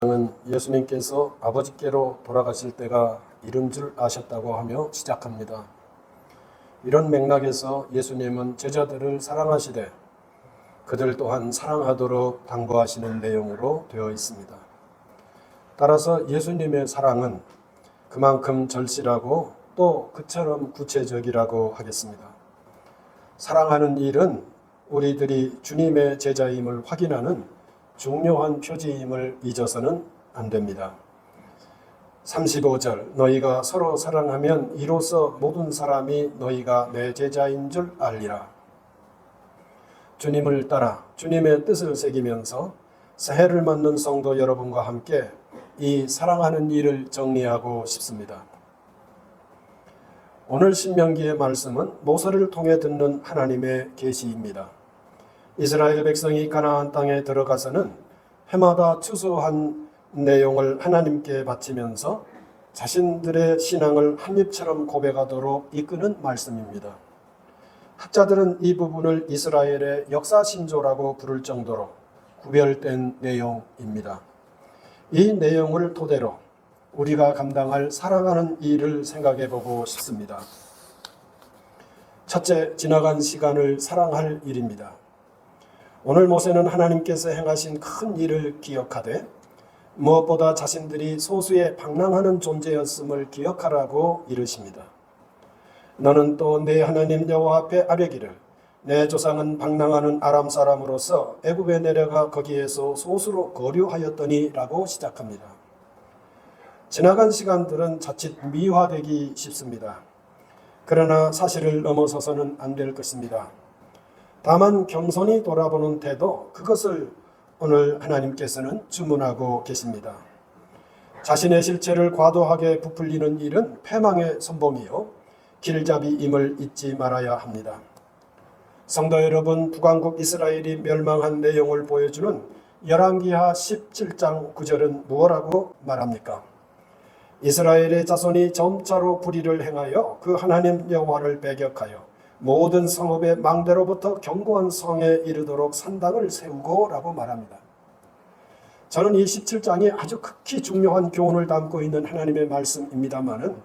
은 예수님께서 아버지께로 돌아가실 때가 이른 줄 아셨다고 하며 시작합니다. 이런 맥락에서 예수님은 제자들을 사랑하시되 그들 또한 사랑하도록 당부하시는 내용으로 되어 있습니다. 따라서 예수님의 사랑은 그만큼 절실하고 또 그처럼 구체적이라고 하겠습니다. 사랑하는 일은 우리들이 주님의 제자임을 확인하는 중요한 표지임을 잊어서는 안 됩니다. 35절 너희가 서로 사랑하면 이로써 모든 사람이 너희가 내 제자인 줄 알리라. 주님을 따라 주님의 뜻을 새기면서 새해를 맞는 성도 여러분과 함께 이 사랑하는 일을 정리하고 싶습니다. 오늘 신명기의 말씀은 모세를 통해 듣는 하나님의 계시입니다. 이스라엘 백성이 가나안 땅에 들어가서는 해마다 추수한 내용을 하나님께 바치면서 자신들의 신앙을 한 입처럼 고백하도록 이끄는 말씀입니다. 학자들은 이 부분을 이스라엘의 역사신조라고 부를 정도로 구별된 내용입니다. 이 내용을 토대로 우리가 감당할 사랑하는 일을 생각해 보고 싶습니다. 첫째, 지나간 시간을 사랑할 일입니다. 오늘 모세는 하나님께서 행하신 큰 일을 기억하되 무엇보다 자신들이 소수의 방랑하는 존재였음을 기억하라고 이르십니다. 너는 또 내 하나님 여호와 앞에 아뢰기를 내 조상은 방랑하는 아람 사람으로서 애굽에 내려가 거기에서 소수로 거류하였더니 라고 시작합니다. 지나간 시간들은 자칫 미화되기 쉽습니다. 그러나 사실을 넘어서서는 안 될 것입니다. 다만 겸손히 돌아보는 태도, 그것을 오늘 하나님께서는 주문하고 계십니다. 자신의 실체를 과도하게 부풀리는 일은 패망의 선봉이요 길잡이임을 잊지 말아야 합니다. 성도 여러분, 북왕국 이스라엘이 멸망한 내용을 보여주는 열왕기하 17장 9절은 무엇라고 말합니까? 이스라엘의 자손이 점차로 불의를 행하여 그 하나님 여호와를 배격하여 모든 성읍의 망대로부터 견고한 성에 이르도록 산당을 세우고 라고 말합니다. 저는 이 17장이 아주 극히 중요한 교훈을 담고 있는 하나님의 말씀입니다만은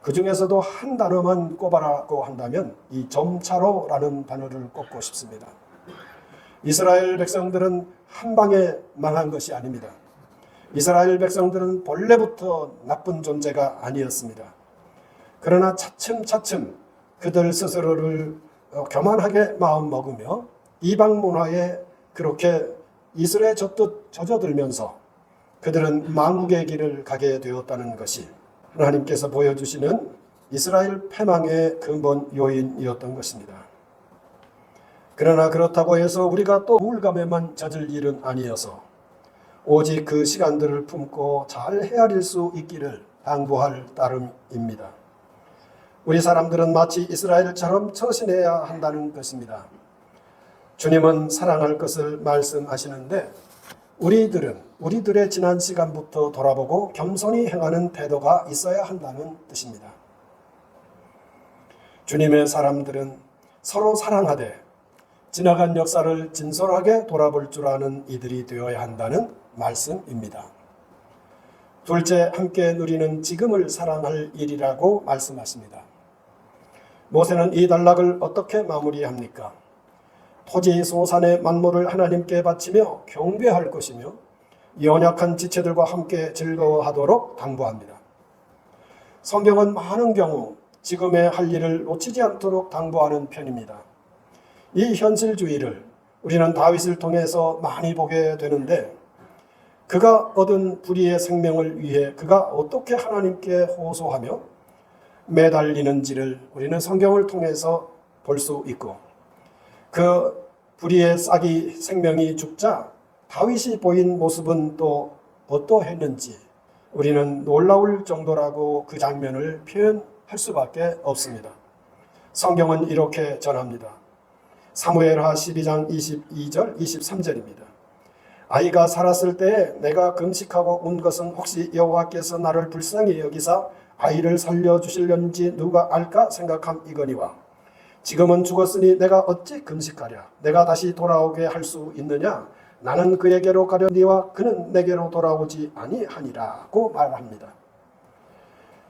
그 중에서도 한 단어만 꼽아라고 한다면 이 점차로라는 단어를 꼽고 싶습니다. 이스라엘 백성들은 한 방에 망한 것이 아닙니다. 이스라엘 백성들은 본래부터 나쁜 존재가 아니었습니다. 그러나 차츰차츰 그들 스스로를 교만하게 마음먹으며 이방 문화에 그렇게 이슬에 젖듯 젖어들면서 그들은 망국의 길을 가게 되었다는 것이 하나님께서 보여주시는 이스라엘 패망의 근본 요인이었던 것입니다. 그러나 그렇다고 해서 우리가 또 우울감에만 젖을 일은 아니어서 오직 그 시간들을 품고 잘 헤아릴 수 있기를 당부할 따름입니다. 우리 사람들은 마치 이스라엘처럼 처신해야 한다는 것입니다. 주님은 사랑할 것을 말씀하시는데 우리들의 지난 시간부터 돌아보고 겸손히 행하는 태도가 있어야 한다는 뜻입니다. 주님의 사람들은 서로 사랑하되 지나간 역사를 진솔하게 돌아볼 줄 아는 이들이 되어야 한다는 말씀입니다. 둘째, 함께 누리는 지금을 사랑할 일이라고 말씀하십니다. 모세는 이 단락을 어떻게 마무리합니까? 토지 소산의 만물을 하나님께 바치며 경배할 것이며 연약한 지체들과 함께 즐거워하도록 당부합니다. 성경은 많은 경우 지금의 할 일을 놓치지 않도록 당부하는 편입니다. 이 현실주의를 우리는 다윗을 통해서 많이 보게 되는데 그가 얻은 불의의 생명을 위해 그가 어떻게 하나님께 호소하며 매달리는지를 우리는 성경을 통해서 볼 수 있고 그 불의의 싹이 생명이 죽자 다윗이 보인 모습은 또 어떠했는지 우리는 놀라울 정도라고 그 장면을 표현할 수밖에 없습니다. 성경은 이렇게 전합니다. 사무엘하 12장 22절 23절입니다. 아이가 살았을 때에 내가 금식하고 운 것은 혹시 여호와께서 나를 불쌍히 여기사 아이를 살려주실는지 누가 알까 생각함이거니와 지금은 죽었으니 내가 어찌 금식하랴 내가 다시 돌아오게 할 수 있느냐 나는 그에게로 가려니와 그는 내게로 돌아오지 아니하니라고 말합니다.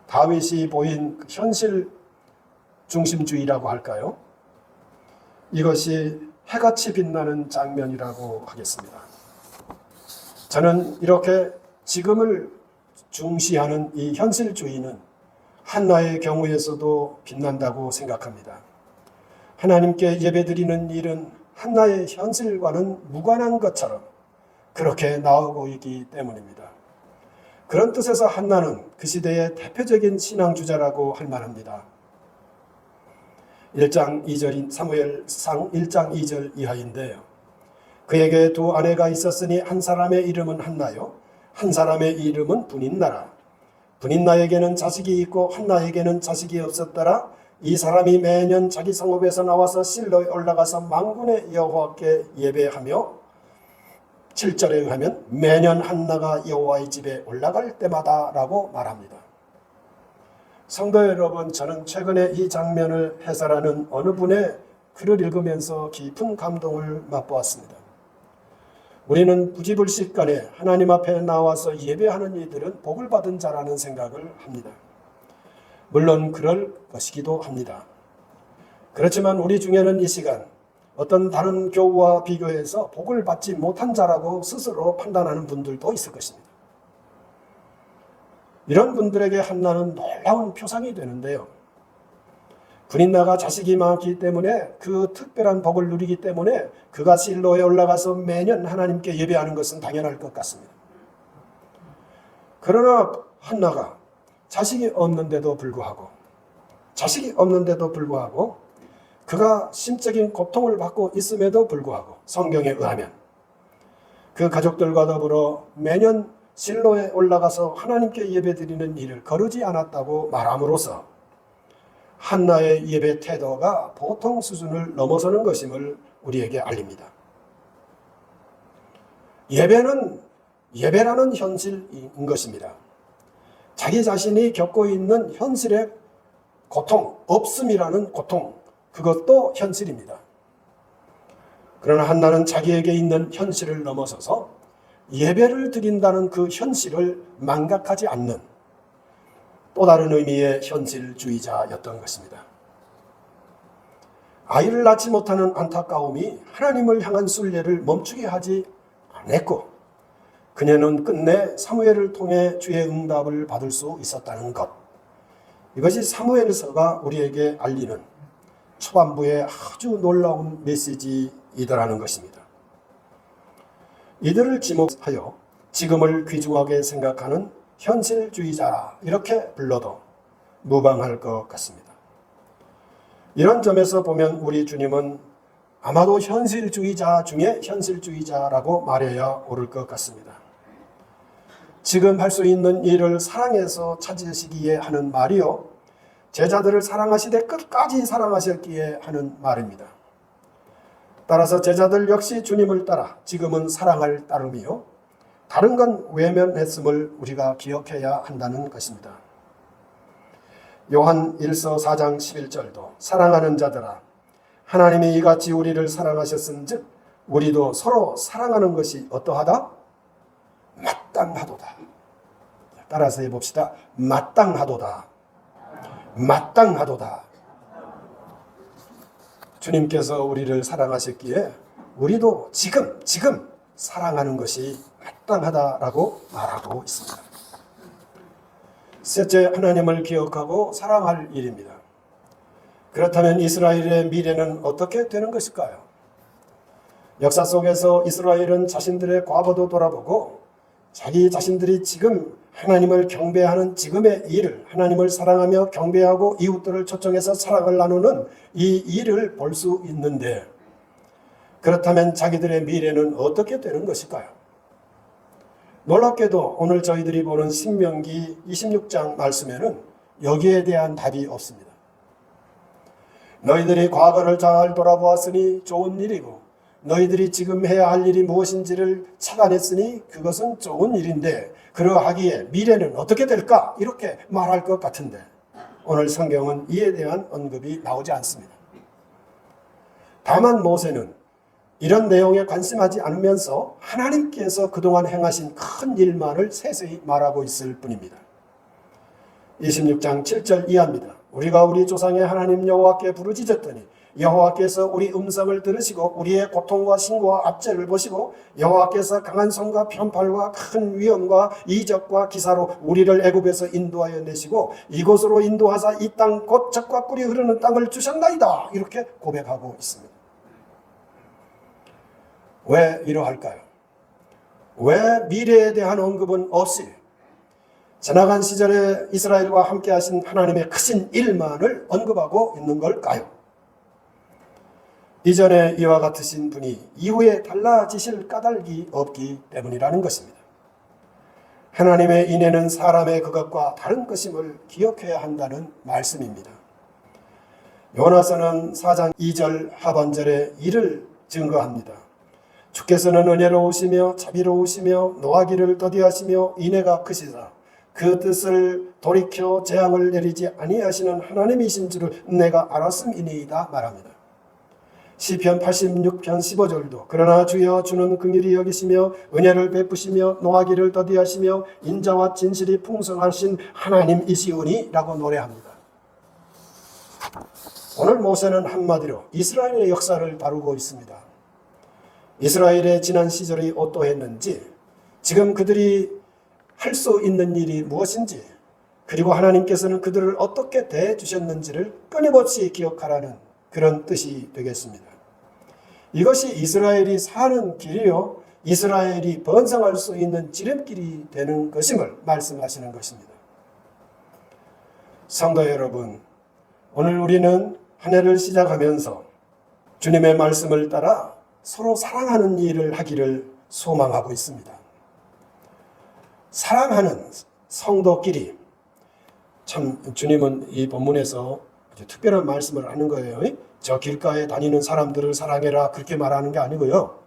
다윗이 보인 현실 중심주의라고 할까요? 이것이 해같이 빛나는 장면이라고 하겠습니다. 저는 이렇게 지금을 중시하는 이 현실주의는 한나의 경우에서도 빛난다고 생각합니다. 하나님께 예배드리는 일은 한나의 현실과는 무관한 것처럼 그렇게 나오고 있기 때문입니다. 그런 뜻에서 한나는 그 시대의 대표적인 신앙주자라고 할 만합니다. 1장 2절인 사무엘상 1장 2절 이하인데요. 그에게 두 아내가 있었으니 한 사람의 이름은 한나요, 한 사람의 이름은 분인나라. 분인나에게는 자식이 있고 한나에게는 자식이 없었더라. 이 사람이 매년 자기 성읍에서 나와서 실로에 올라가서 만군의 여호와께 예배하며 7절에 의하면 매년 한나가 여호와의 집에 올라갈 때마다 라고 말합니다. 성도 여러분, 저는 최근에 이 장면을 해설하는 어느 분의 글을 읽으면서 깊은 감동을 맛보았습니다. 우리는 부지불식간에 하나님 앞에 나와서 예배하는 이들은 복을 받은 자라는 생각을 합니다. 물론 그럴 것이기도 합니다. 그렇지만 우리 중에는 이 시간 어떤 다른 교우와 비교해서 복을 받지 못한 자라고 스스로 판단하는 분들도 있을 것입니다. 이런 분들에게 한나는 놀라운 표상이 되는데요. 분인나가 자식이 많기 때문에 그 특별한 복을 누리기 때문에 그가 실로에 올라가서 매년 하나님께 예배하는 것은 당연할 것 같습니다. 그러나 한나가 자식이 없는데도 불구하고 그가 심적인 고통을 받고 있음에도 불구하고 성경에 의하면 그 가족들과 더불어 매년 실로에 올라가서 하나님께 예배드리는 일을 거르지 않았다고 말함으로써 한나의 예배 태도가 보통 수준을 넘어서는 것임을 우리에게 알립니다. 예배는 예배라는 현실인 것입니다. 자기 자신이 겪고 있는 현실의 고통, 없음이라는 고통, 그것도 현실입니다. 그러나 한나는 자기에게 있는 현실을 넘어서서 예배를 드린다는 그 현실을 망각하지 않는 또 다른 의미의 현실주의자였던 것입니다. 아이를 낳지 못하는 안타까움이 하나님을 향한 순례를 멈추게 하지 않았고 그녀는 끝내 사무엘을 통해 주의 응답을 받을 수 있었다는 것. 이것이 사무엘서가 우리에게 알리는 초반부의 아주 놀라운 메시지이더라는 것입니다. 이들을 지목하여 지금을 귀중하게 생각하는 현실주의자 이렇게 불러도 무방할 것 같습니다. 이런 점에서 보면 우리 주님은 아마도 현실주의자 중에 현실주의자라고 말해야 옳을 것 같습니다. 지금 할 수 있는 일을 사랑해서 찾으시기에 하는 말이요, 제자들을 사랑하시되 끝까지 사랑하셨기에 하는 말입니다. 따라서 제자들 역시 주님을 따라 지금은 사랑할 따름이요, 다른 건 외면했음을 우리가 기억해야 한다는 것입니다. 요한 1서 4장 11절도 사랑하는 자들아 하나님이 이같이 우리를 사랑하셨은즉 우리도 서로 사랑하는 것이 어떠하다? 마땅하도다. 따라서 해봅시다. 마땅하도다. 마땅하도다. 주님께서 우리를 사랑하셨기에 우리도 지금 사랑하는 것이 마땅하다라고 말하고 있습니다. 셋째, 하나님을 기억하고 사랑할 일입니다. 그렇다면 이스라엘의 미래는 어떻게 되는 것일까요? 역사 속에서 이스라엘은 자신들의 과거도 돌아보고 자기 자신들이 지금 하나님을 경배하는 지금의 일을, 하나님을 사랑하며 경배하고 이웃들을 초청해서 사랑을 나누는 이 일을 볼 수 있는데, 그렇다면 자기들의 미래는 어떻게 되는 것일까요? 놀랍게도 오늘 저희들이 보는 신명기 26장 말씀에는 여기에 대한 답이 없습니다. 너희들이 과거를 잘 돌아보았으니 좋은 일이고 너희들이 지금 해야 할 일이 무엇인지를 찾아냈으니 그것은 좋은 일인데 그러하기에 미래는 어떻게 될까? 이렇게 말할 것 같은데 오늘 성경은 이에 대한 언급이 나오지 않습니다. 다만 모세는 이런 내용에 관심하지 않으면서 하나님께서 그동안 행하신 큰 일만을 세세히 말하고 있을 뿐입니다. 26장 7절 이하입니다. 우리가 우리 조상의 하나님 여호와께 부르짖었더니 여호와께서 우리 음성을 들으시고 우리의 고통과 신고와 압제를 보시고 여호와께서 강한 손과 편팔과 큰 위엄과 이적과 기사로 우리를 애굽에서 인도하여 내시고 이곳으로 인도하사 이 땅 곧 젖과 꿀이 흐르는 땅을 주셨나이다. 이렇게 고백하고 있습니다. 왜 이러할까요? 왜 미래에 대한 언급은 없이 지나간 시절에 이스라엘과 함께 하신 하나님의 크신 일만을 언급하고 있는 걸까요? 이전에 이와 같으신 분이 이후에 달라지실 까닭이 없기 때문이라는 것입니다. 하나님의 인애는 사람의 그것과 다른 것임을 기억해야 한다는 말씀입니다. 요나서는 4장 2절 하반절에 이를 증거합니다. 주께서는 은혜로우시며 자비로우시며 노하기를 더디하시며 인애가 크시사 그 뜻을 돌이켜 재앙을 내리지 아니하시는 하나님이신 줄을 내가 알았음이니이다 말합니다. 시편 86편 15절도 그러나 주여 주는 긍휼히 여기시며 은혜를 베푸시며 노하기를 더디하시며 인자와 진실이 풍성하신 하나님이시오니 라고 노래합니다. 오늘 모세는 한마디로 이스라엘의 역사를 다루고 있습니다. 이스라엘의 지난 시절이 어떠했는지, 지금 그들이 할 수 있는 일이 무엇인지, 그리고 하나님께서는 그들을 어떻게 대해주셨는지를 끊임없이 기억하라는 그런 뜻이 되겠습니다. 이것이 이스라엘이 사는 길이요, 이스라엘이 번성할 수 있는 지름길이 되는 것임을 말씀하시는 것입니다. 성도 여러분, 오늘 우리는 한 해를 시작하면서 주님의 말씀을 따라 서로 사랑하는 일을 하기를 소망하고 있습니다. 사랑하는 성도끼리, 참 주님은 이 본문에서 아주 특별한 말씀을 하는 거예요. 저 길가에 다니는 사람들을 사랑해라 그렇게 말하는 게 아니고요.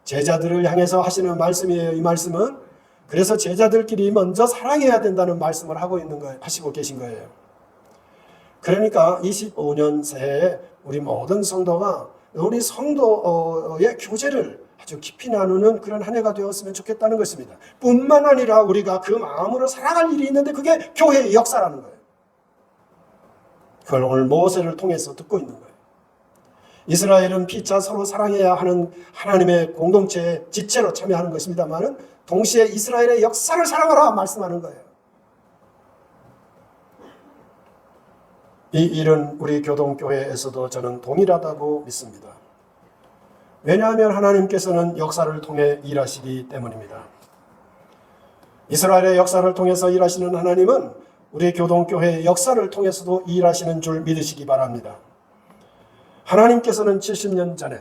제자들을 향해서 하시는 말씀이에요. 이 말씀은 그래서 제자들끼리 먼저 사랑해야 된다는 말씀을 하고 있는 거예요. 하시고 계신 거예요. 그러니까 25년 새해 우리 모든 성도가 우리 성도의 교제를 아주 깊이 나누는 그런 한 해가 되었으면 좋겠다는 것입니다. 뿐만 아니라 우리가 그 마음으로 살아갈 일이 있는데 그게 교회의 역사라는 거예요. 그걸 오늘 모세를 통해서 듣고 있는 거예요. 이스라엘은 피차 서로 사랑해야 하는 하나님의 공동체의 지체로 참여하는 것입니다만 동시에 이스라엘의 역사를 사랑하라 말씀하는 거예요. 이 일은 우리 교동교회에서도 저는 동일하다고 믿습니다. 왜냐하면 하나님께서는 역사를 통해 일하시기 때문입니다. 이스라엘의 역사를 통해서 일하시는 하나님은 우리 교동교회의 역사를 통해서도 일하시는 줄 믿으시기 바랍니다. 하나님께서는 70년 전에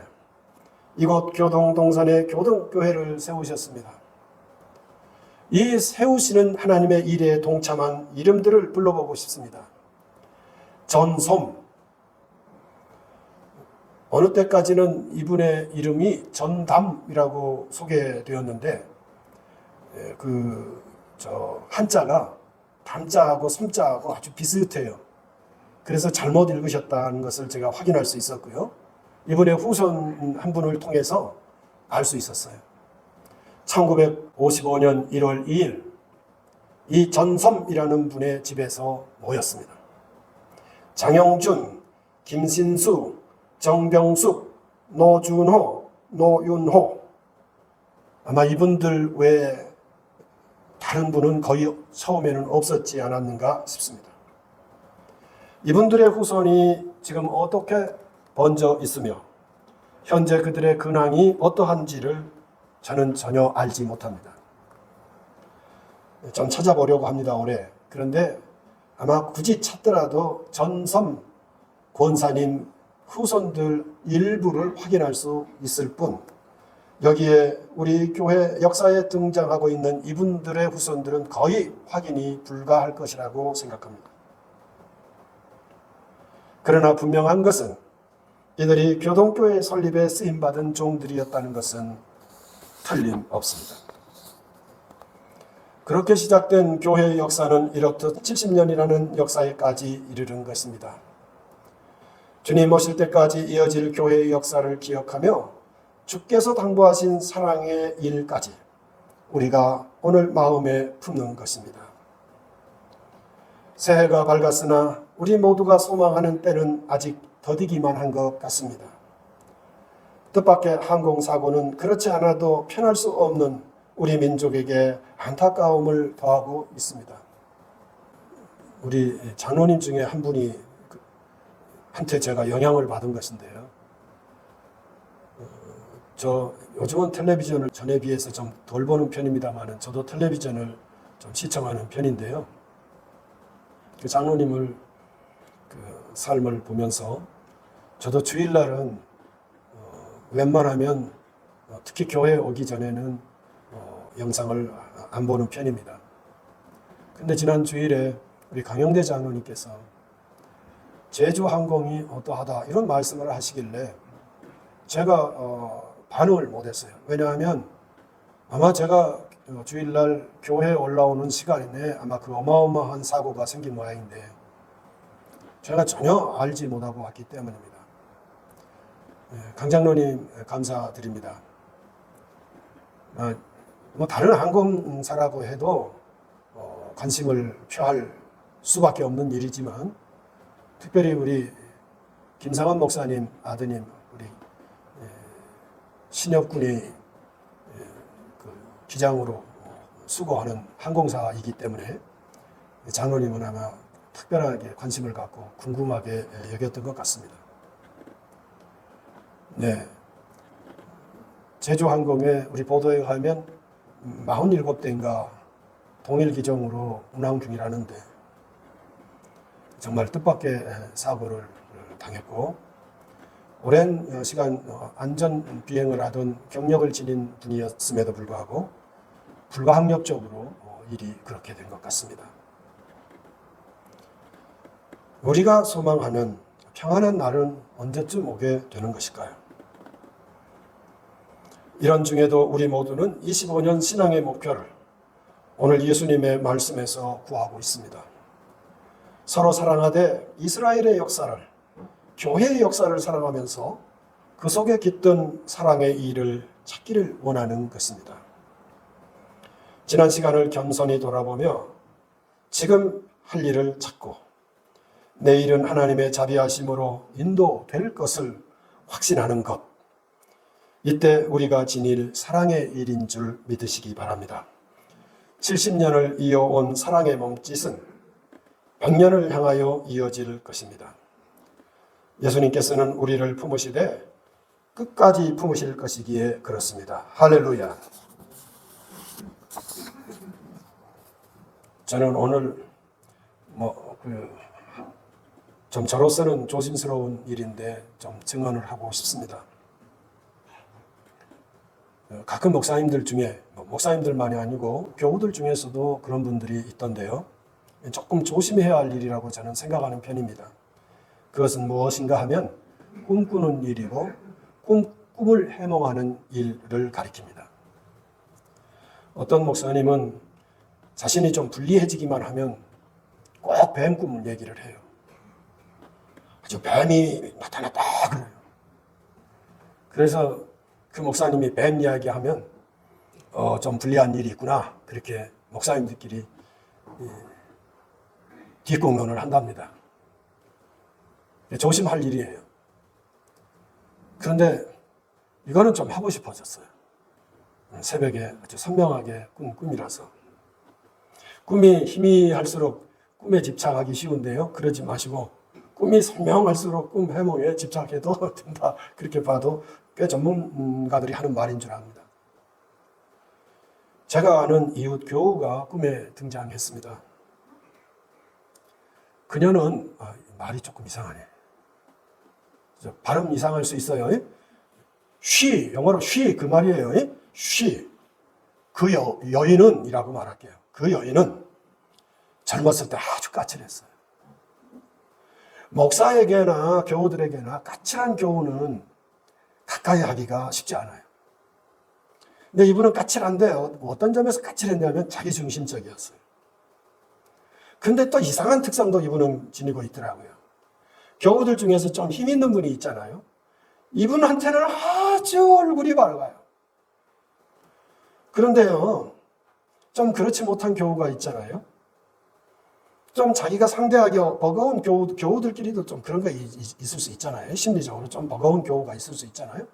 이곳 교동동산에 교동교회를 세우셨습니다. 이 세우시는 하나님의 일에 동참한 이름들을 불러보고 싶습니다. 전솜, 어느 때까지는 이분의 이름이 전담이라고 소개되었는데 한자가 담자하고 섬자하고 아주 비슷해요. 그래서 잘못 읽으셨다는 것을 제가 확인할 수 있었고요. 이분의 후손 한 분을 통해서 알 수 있었어요. 1955년 1월 2일 이 전섬이라는 분의 집에서 모였습니다. 장영준, 김신수, 정병숙, 노준호, 노윤호, 아마 이분들 외에 다른 분은 거의 처음에는 없었지 않았는가 싶습니다. 이분들의 후손이 지금 어떻게 번져 있으며 현재 그들의 근황이 어떠한지를 저는 전혀 알지 못합니다. 좀 찾아보려고 합니다, 올해. 그런데 아마 굳이 찾더라도 전섬 권사님 후손들 일부를 확인할 수 있을 뿐, 여기에 우리 교회 역사에 등장하고 있는 이분들의 후손들은 거의 확인이 불가할 것이라고 생각합니다. 그러나 분명한 것은 이들이 교동교회 설립에 쓰임받은 종들이었다는 것은 틀림없습니다. 그렇게 시작된 교회의 역사는 이렇듯 70년이라는 역사에까지 이르는 것입니다. 주님 오실 때까지 이어질 교회의 역사를 기억하며 주께서 당부하신 사랑의 일까지 우리가 오늘 마음에 품는 것입니다. 새해가 밝았으나 우리 모두가 소망하는 때는 아직 더디기만 한 것 같습니다. 뜻밖의 항공사고는 그렇지 않아도 편할 수 없는 우리 민족에게 안타까움을 더하고 있습니다. 우리 장로님 중에 한 분이 한테 제가 영향을 받은 것인데요. 저 요즘은 텔레비전을 전에 비해서 좀 덜 보는 편입니다만 저도 텔레비전을 좀 시청하는 편인데요. 그 장로님을 그 삶을 보면서 저도 주일날은 웬만하면 특히 교회에 오기 전에는 영상을 안 보는 편입니다. 근데 지난 주일에 우리 강영대 장로님께서 제주항공이 어떠하다 이런 말씀을 하시길래 제가 반응을 못했어요. 왜냐하면 아마 제가 주일날 교회에 올라오는 시간 내에 아마 그 어마어마한 사고가 생긴 모양인데 제가 전혀 알지 못하고 왔기 때문입니다. 강 장로님 감사드립니다. 뭐 다른 항공사라고 해도 관심을 표할 수밖에 없는 일이지만 특별히 우리 김상환 목사님 아드님 우리 신혁군이 그 기장으로 수고하는 항공사이기 때문에 장로님은 아마 특별하게 관심을 갖고 궁금하게 여겼던 것 같습니다. 네, 제주항공에 우리 보도에 의하면 47대인가 동일 기종으로 운항 중이라는데 정말 뜻밖의 사고를 당했고 오랜 시간 안전 비행을 하던 경력을 지닌 분이었음에도 불구하고 불가항력적으로 일이 그렇게 된 것 같습니다. 우리가 소망하는 평안한 날은 언제쯤 오게 되는 것일까요? 이런 중에도 우리 모두는 25년 신앙의 목표를 오늘 예수님의 말씀에서 구하고 있습니다. 서로 사랑하되 이스라엘의 역사를, 교회의 역사를 사랑하면서 그 속에 깃든 사랑의 일을 찾기를 원하는 것입니다. 지난 시간을 겸손히 돌아보며 지금 할 일을 찾고 내일은 하나님의 자비하심으로 인도될 것을 확신하는 것. 이때 우리가 지닐 사랑의 일인 줄 믿으시기 바랍니다. 70년을 이어온 사랑의 몸짓은 100년을 향하여 이어질 것입니다. 예수님께서는 우리를 품으시되 끝까지 품으실 것이기에 그렇습니다. 할렐루야. 저는 오늘 좀 저로서는 조심스러운 일인데 좀 증언을 하고 싶습니다. 가끔 목사님들 중에 목사님들만이 아니고 교우들 중에서도 그런 분들이 있던데요. 조금 조심해야 할 일이라고 저는 생각하는 편입니다. 그것은 무엇인가 하면 꿈꾸는 일이고 꿈을 해몽하는 일을 가리킵니다. 어떤 목사님은 자신이 좀 불리해지기만 하면 꼭 뱀 꿈을 얘기를 해요. 아주 뱀이 나타났다 그래요. 그래서 그 목사님이 뱀 이야기하면 좀 불리한 일이 있구나 그렇게 목사님들끼리 뒷공론을 한답니다. 조심할 일이에요. 그런데 이거는 좀 하고 싶어졌어요. 새벽에 아주 선명하게 꾼 꿈이라서. 꿈이 희미할수록 꿈에 집착하기 쉬운데요. 그러지 마시고 꿈이 선명할수록 꿈 해몽에 집착해도 된다. 그렇게 봐도 꽤 전문가들이 하는 말인 줄 압니다. 제가 아는 이웃 교우가 꿈에 등장했습니다. 그녀는 말이 조금 이상하네. 발음 이상할 수 있어요. 쉬, 영어로 쉬 그 말이에요. 쉬. 그 여인은 이라고 말할게요. 그 여인은 젊었을 때 아주 까칠했어요. 목사에게나 교우들에게나 까칠한 교우는 가까이 하기가 쉽지 않아요. 근데 이분은 까칠한데 어떤 점에서 까칠했냐면 자기중심적이었어요. 근데 또 이상한 특성도 이분은 지니고 있더라고요. 교우들 중에서 좀 힘 있는 분이 있잖아요. 이분한테는 아주 얼굴이 밝아요. 그런데요, 좀 그렇지 못한 교우가 있잖아요. 좀 자기가 상대하기 버거운 교우들끼리도 좀 그런 거 있을 수 있잖아요. 심리적으로 좀 버거운 교우가 있을 수 있잖아요.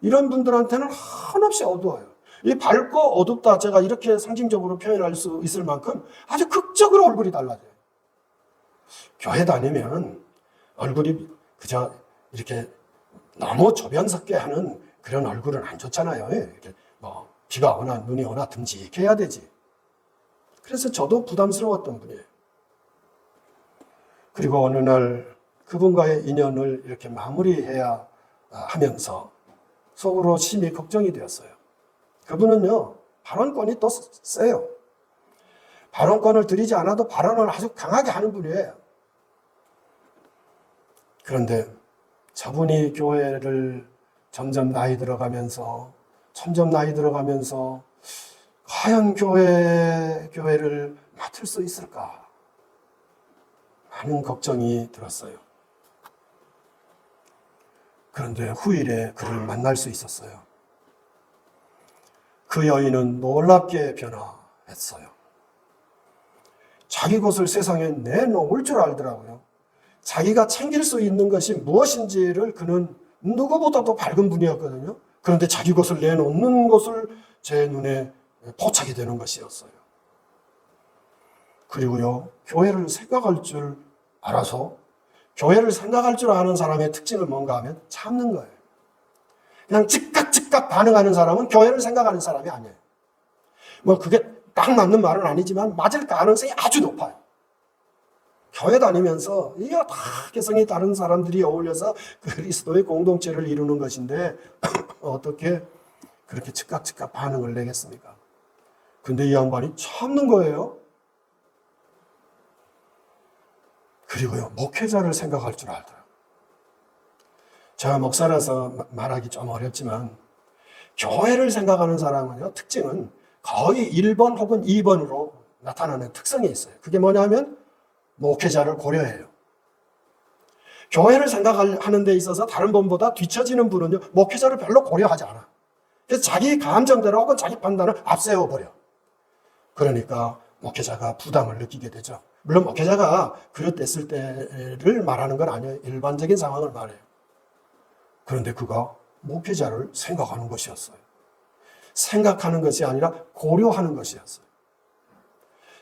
이런 분들한테는 한없이 어두워요. 이 밝고 어둡다, 제가 이렇게 상징적으로 표현할 수 있을 만큼 아주 극적으로 얼굴이 달라져요. 교회 다니면 얼굴이 그저 이렇게 너무 조변석게 하는 그런 얼굴은 안 좋잖아요. 이렇게 뭐 비가 오나 눈이 오나 듬직해야 되지. 그래서 저도 부담스러웠던 분이에요. 그리고 어느 날 그분과의 인연을 이렇게 마무리해야 하면서 속으로 심히 걱정이 되었어요. 그분은요, 발언권이 또 세요. 발언권을 드리지 않아도 발언을 아주 강하게 하는 분이에요. 그런데 저분이 교회를 점점 나이 들어가면서 과연 교회를 맡을 수 있을까 하는 걱정이 들었어요. 그런데 후일에 그를 만날 수 있었어요. 그 여인은 놀랍게 변화했어요. 자기 것을 세상에 내놓을 줄 알더라고요. 자기가 챙길 수 있는 것이 무엇인지를 그는 누구보다도 밝은 분이었거든요. 그런데 자기 것을 내놓는 것을 제 눈에 포착이 되는 것이었어요. 그리고요, 교회를 생각할 줄 알아서, 교회를 생각할 줄 아는 사람의 특징은 뭔가 하면 참는 거예요. 그냥 즉각 반응하는 사람은 교회를 생각하는 사람이 아니에요. 뭐 그게 딱 맞는 말은 아니지만 맞을 가능성이 아주 높아요. 교회 다니면서 이게 다 개성이 다른 사람들이 어울려서 그리스도의 공동체를 이루는 것인데 어떻게 그렇게 즉각 반응을 내겠습니까? 근데 이 양반이 참는 거예요. 그리고요, 목회자를 생각할 줄 알더라고요. 제가 목사라서 말하기 좀 어렵지만 교회를 생각하는 사람은요, 특징은 거의 1번 혹은 2번으로 나타나는 특성이 있어요. 그게 뭐냐면 목회자를 고려해요. 교회를 생각하는 데 있어서 다른 분보다 뒤처지는 분은요, 목회자를 별로 고려하지 않아. 그래서 자기 감정대로 혹은 자기 판단을 앞세워버려. 그러니까 목회자가 부담을 느끼게 되죠. 물론 목회자가 그릇됐을 때를 말하는 건 아니에요. 일반적인 상황을 말해요. 그런데 그가 목회자를 생각하는 것이었어요. 생각하는 것이 아니라 고려하는 것이었어요.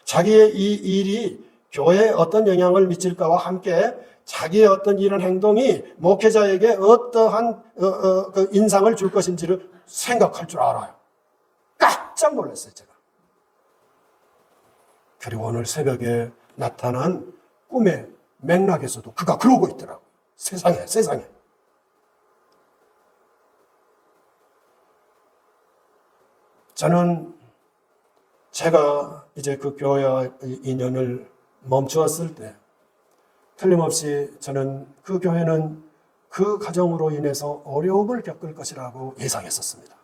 자기의 이 일이 교회에 어떤 영향을 미칠까와 함께 자기의 어떤 이런 행동이 목회자에게 어떠한 그 인상을 줄 것인지를 생각할 줄 알아요. 깜짝 놀랐어요, 제가. 그리고 오늘 새벽에 나타난 꿈의 맥락에서도 그가 그러고 있더라고요. 세상에. 저는 제가 이제 그 교회와 인연을 멈추었을 때 틀림없이 저는 그 교회는 그 가정으로 인해서 어려움을 겪을 것이라고 예상했었습니다.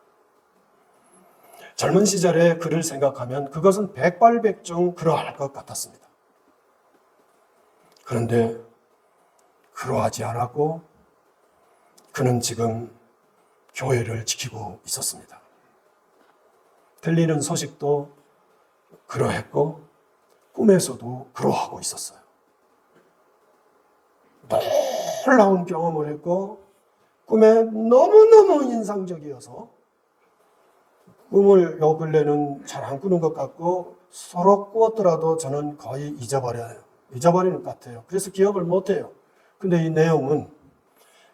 젊은 시절에 그를 생각하면 그것은 백발백중 그러할 것 같았습니다. 그런데 그러하지 않았고 그는 지금 교회를 지키고 있었습니다. 들리는 소식도 그러했고 꿈에서도 그러하고 있었어요. 놀라운 경험을 했고 꿈에 너무너무 인상적이어서 꿈을 요 근래는 잘 안 꾸는 것 같고 서로 꾸었더라도 저는 거의 잊어버리는 것 같아요. 그래서 기억을 못해요. 근데 이 내용은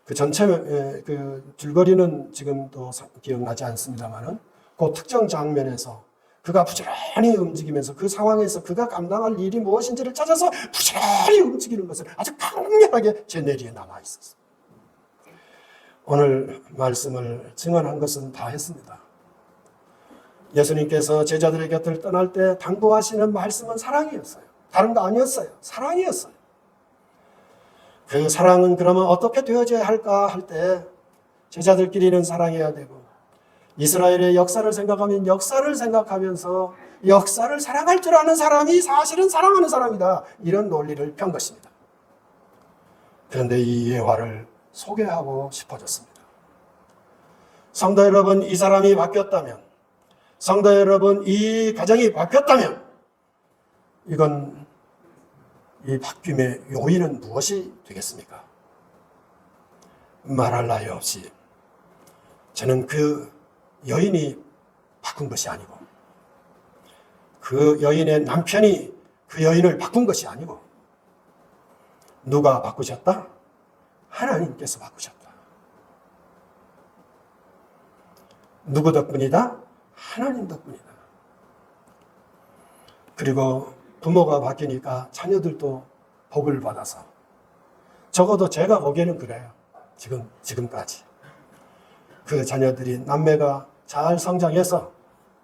그 전체 그 줄거리는 지금도 기억나지 않습니다만은 그 특정 장면에서 그가 부지런히 움직이면서 그 상황에서 그가 감당할 일이 무엇인지를 찾아서 부지런히 움직이는 것을 아주 강렬하게 제 뇌리에 남아 있었어요. 오늘 말씀을 증언한 것은 다 했습니다. 예수님께서 제자들의 곁을 떠날 때 당부하시는 말씀은 사랑이었어요. 다른 거 아니었어요. 사랑이었어요. 그 사랑은 그러면 어떻게 되어져야 할까 할 때 제자들끼리는 사랑해야 되고 이스라엘의 역사를 생각하면 역사를 생각하면서 역사를 사랑할 줄 아는 사람이 사실은 사랑하는 사람이다. 이런 논리를 편 것입니다. 그런데 이 예화를 소개하고 싶어졌습니다. 성도 여러분, 이 사람이 바뀌었다면, 성도 여러분, 이 가정이 바뀌었다면, 이건 이 바뀜의 요인은 무엇이 되겠습니까? 말할 나위 없이 저는 그 여인이 바꾼 것이 아니고, 그 여인의 남편이 그 여인을 바꾼 것이 아니고, 누가 바꾸셨다? 하나님께서 바꾸셨다. 누구 덕분이다? 하나님 덕분이다. 그리고 부모가 바뀌니까 자녀들도 복을 받아서, 적어도 제가 보기에는 그래요. 지금까지. 그 자녀들이 남매가 잘 성장해서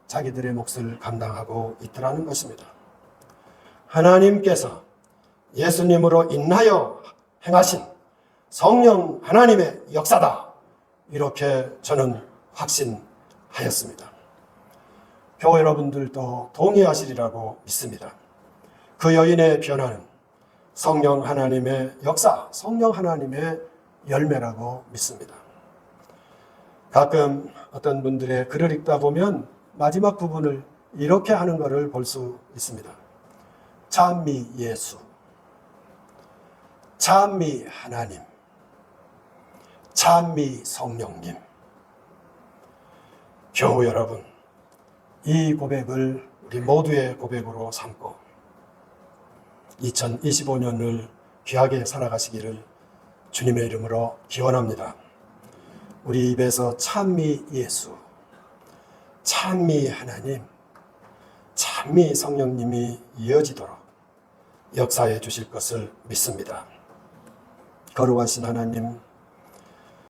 자기들의 몫을 감당하고 있더라는 것입니다. 하나님께서 예수님으로 인하여 행하신 성령 하나님의 역사다. 이렇게 저는 확신하였습니다. 교회 여러분들도 동의하시리라고 믿습니다. 그 여인의 변화는 성령 하나님의 역사, 성령 하나님의 열매라고 믿습니다. 가끔 어떤 분들의 글을 읽다 보면 마지막 부분을 이렇게 하는 것을 볼 수 있습니다. 찬미 예수, 찬미 하나님, 찬미 성령님. 교우 여러분, 이 고백을 우리 모두의 고백으로 삼고 2025년을 귀하게 살아가시기를 주님의 이름으로 기원합니다. 우리 입에서 찬미 예수, 찬미 하나님, 찬미 성령님이 이어지도록 역사해 주실 것을 믿습니다. 거룩하신 하나님,